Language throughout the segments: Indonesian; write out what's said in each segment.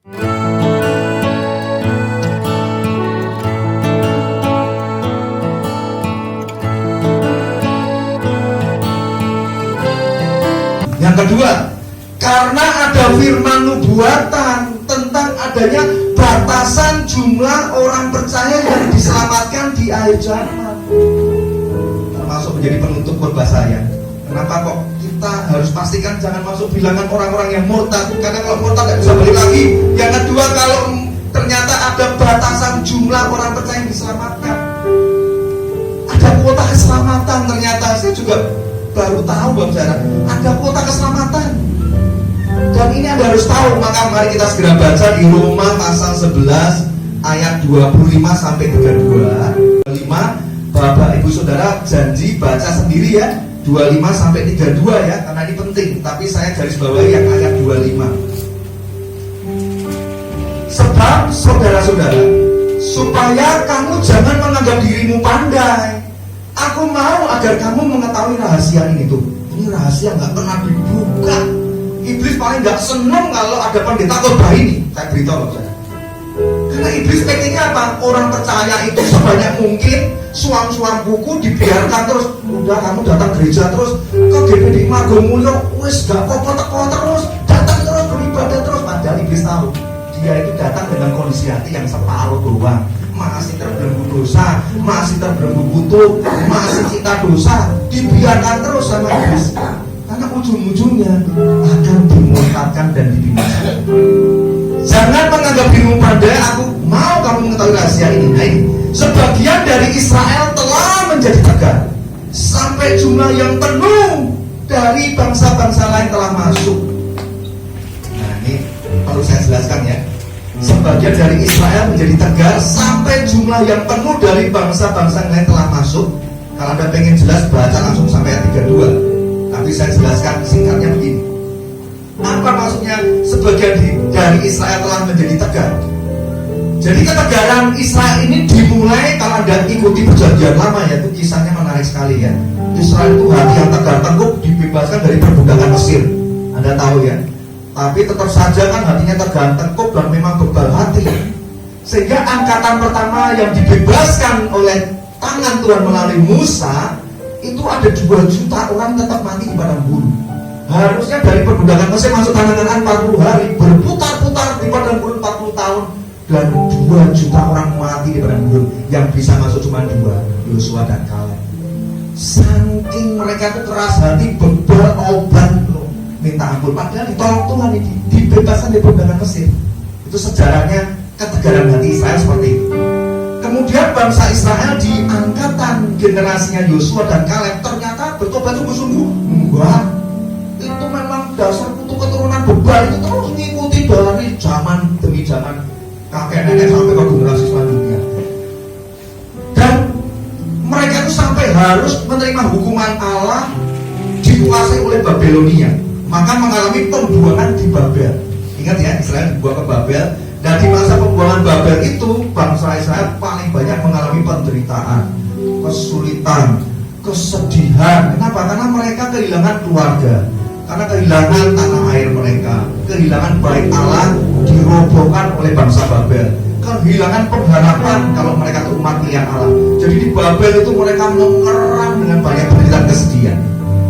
Yang kedua, karena ada firman nubuatan tentang adanya batasan jumlah orang percaya yang diselamatkan di akhir zaman, termasuk menjadi penutup khotbah saya. Kenapa kok kita harus pastikan jangan masuk bilangan orang-orang yang murtad? Karena kalau murtad tidak bisa balik lagi. Yang kedua, kalau ternyata ada batasan jumlah orang percaya yang diselamatkan, ada kuota keselamatan. Ternyata saya juga baru tahu, Bapak Saudara, ada kuota keselamatan. Dan ini Anda harus tahu. Maka mari kita segera baca di Roma pasal 11 ayat 25 sampai 32. 5, Bapak Ibu Saudara janji baca sendiri ya, 25 sampai 32 ya, karena ini penting. Tapi saya garis bawahi yang ayat 25. Sebab saudara-saudara, supaya kamu jangan menganggap dirimu pandai, aku mau agar kamu mengetahui rahasia ini tuh. Ini rahasia nggak pernah dibuka. Iblis paling nggak seneng kalau ada pendeta khotbah ini. Saya beritahu saja. Karena iblis pengennya apa? Orang percaya itu sebanyak mungkin, suam-suam buku dibiarkan terus. Udah kamu datang gereja terus, ke GPD Margomulyo, wis gak kok terus, datang terus beribadah terus. Padahal iblis tahu dia itu datang dengan kondisi hati yang separuh doang, masih terbelenggu dosa, masih terbelenggu butuh, masih cinta dosa, dibiarkan terus sama iblis. Karena ujung-ujungnya akan dimurtadkan dan dibinasakan. Jangan menganggap dirimu pandai, aku mau kamu mengetahui rahasia ini. Nah, ini sebagian dari Israel telah menjadi tegar, sampai jumlah yang penuh dari bangsa-bangsa lain telah masuk. Nah, ini perlu saya jelaskan ya. Sebagian dari Israel menjadi tegar, sampai jumlah yang penuh dari bangsa-bangsa lain telah masuk. Kalau Anda pengen jelas, baca langsung sampai ayat 32. Tapi saya jelaskan singkatnya begini. Apa maksudnya sebagian dari Israel telah menjadi tegar? Jadi ketegaran Israel ini dimulai, kalau Anda ikuti perjanjian lama ya, itu kisahnya menarik sekali ya. Israel itu hati yang tegar tengkuk, dibebaskan dari perbudakan Mesir. Anda tahu ya. Tapi tetap saja kan hatinya tegar tengkuk dan memang bebal hati. Sehingga angkatan pertama yang dibebaskan oleh tangan Tuhan melalui Musa, itu ada 2 juta orang tetap mati di padang gurun. Harusnya dari perbudakan Mesir masuk tanah Kanaan 40 hari, berputar-putar di padang gurun 40 tahun, dan 2 juta orang mati di padang gurun. Yang bisa masuk cuma 2, Yosua dan Kaleb. Saking mereka itu keras hati, bebal obat loh, minta ampun. Padahal ditolong Tuhan, dibebaskan dari perbudakan Mesir. Itu sejarahnya ketegaran hati Israel seperti itu. Kemudian bangsa Israel di angkatan generasinya Yosua dan Kaleb ternyata bertobat sungguh-sungguh. Enggak, itu memang dasar kutu keturunan bebal itu terus mengikuti dari zaman demi zaman, kakek nenek sampai ke generasi selanjutnya. Dan mereka itu sampai harus menerima hukuman Allah, dikuasai oleh Babilonia, maka mengalami pembuangan di Babel. Ingat ya, Israel dibuang ke Babel. Dan di masa pembuangan Babel itu, bangsa Israel paling banyak mengalami penderitaan, kesulitan, kesedihan. Kenapa? Karena mereka kehilangan keluarga, karena kehilangan tanah air mereka, kehilangan bait Allah dirobohkan oleh bangsa Babel, kehilangan pengharapan kalau mereka itu umat pilihan Allah. Jadi di Babel itu mereka mengeram dengan banyak penderitaan, kesedihan.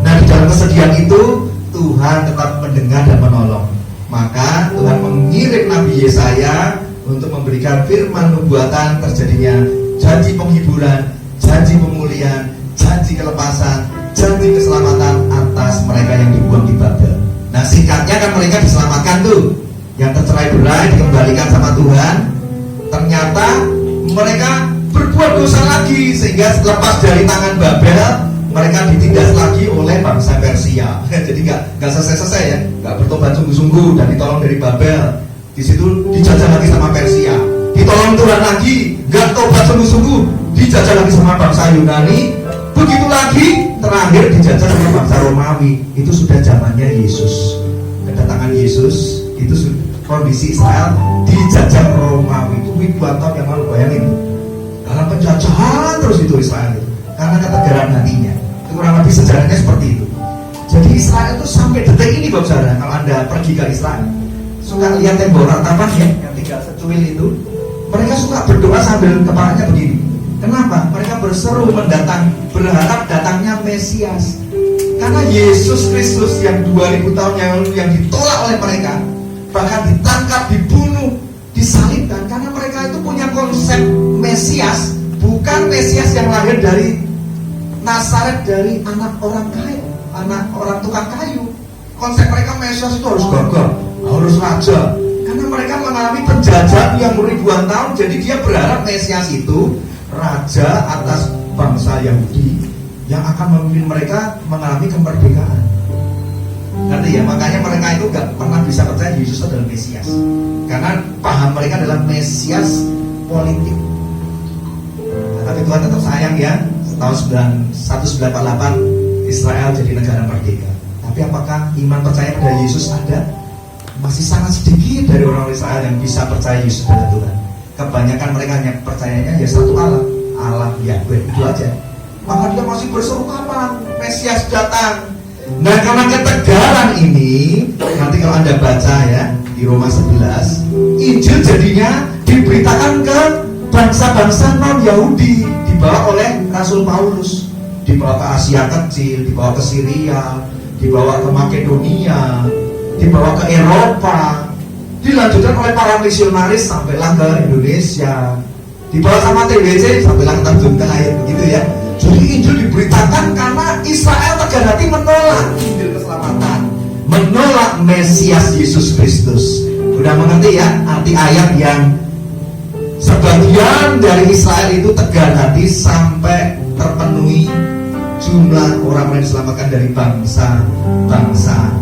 Nah, di dalam kesedihan itu Tuhan tetap mendengar dan menolong. Maka Tuhan mengirim Nabi Yesaya untuk memberikan firman nubuatan terjadinya janji penghiburan, janji pemulihan, janji kelepasan, janji keselamatan atas mereka yang dibuang di Babel. Nah, singkatnya kan mereka diselamatkan tuh, yang tercerai berai dikembalikan sama Tuhan. Ternyata mereka berbuat dosa lagi, sehingga lepas dari tangan Babel, mereka ditindas lagi oleh bangsa Persia. Jadi nggak selesai ya, nggak bertobat sungguh-sungguh dan ditolong dari Babel. Di situ dijajah lagi sama Persia, ditolong Tuhan lagi, nggak tobat sungguh-sungguh, dijajah lagi sama bangsa Yunani. Begitu lagi, terakhir dijajah sama bangsa Romawi. Itu sudah zamannya Yesus. Kedatangan Yesus itu kondisi Israel dijajah Romawi. Itu ribuan tahun yang lalu, bayangin. Dalam penjajahan terus itu Israel itu, karena ketegaran hatinya. Kurang lebih sejarahnya seperti itu. Jadi Israel itu sampai detik ini, Bapak Saudara, kalau Anda pergi ke Israel, suka lihat tembok ratapan ya, yang tinggal secuil itu. Mereka suka berdoa sambil kepalanya begini. Kenapa? Mereka berseru berharap datangnya Mesias. Karena Yesus Kristus yang 2000 tahun yang lalu yang ditolak oleh mereka, bahkan ditangkap, dibunuh, disalibkan, karena mereka itu punya konsep Mesias, bukan Mesias yang lahir dari Nazaret, dari anak orang kaya, anak orang tukang kayu. Konsep mereka Mesias itu harus gagah, harus raja. Karena mereka mengalami penjajahan yang ribuan tahun, jadi dia berharap Mesias itu raja atas bangsa Yahudi yang akan memimpin mereka mengalami kemerdekaan. Nanti ya, makanya mereka itu gak pernah bisa percaya Yesus adalah Mesias, karena paham mereka adalah Mesias politik. Tapi Tuhan tetap sayang ya, tahun 1948 Israel jadi negara merdeka. Tapi apakah iman percaya pada Yesus ada? Masih sangat sedikit dari orang Israel yang bisa percaya Yesus adalah Tuhan. Kebanyakan mereka hanya percayanya ya satu Allah, Allah Yahweh, itu aja. Maka dia masih berseru kapan Mesias datang. Nah, karena ketegaran ini, nanti kalau Anda baca ya di Roma 11, Injil jadinya diberitakan ke bangsa-bangsa non-Yahudi, dibawa oleh Rasul Paulus, dibawa ke Asia Kecil, dibawa ke Syria, dibawa ke Makedonia, dibawa ke Eropa, dilanjutkan oleh para misionaris sampailah ke Indonesia, dibawa sama TBC sampailah ke Tanjung Kait, begitu ya. Jadi Injil diberitakan karena Israel tegar hati menolak Injil keselamatan, menolak Mesias Yesus Kristus. Udah mengerti ya arti ayat yang sebagian dari Israel itu tegar hati sampai terpenuhi jumlah orang yang diselamatkan dari bangsa-bangsa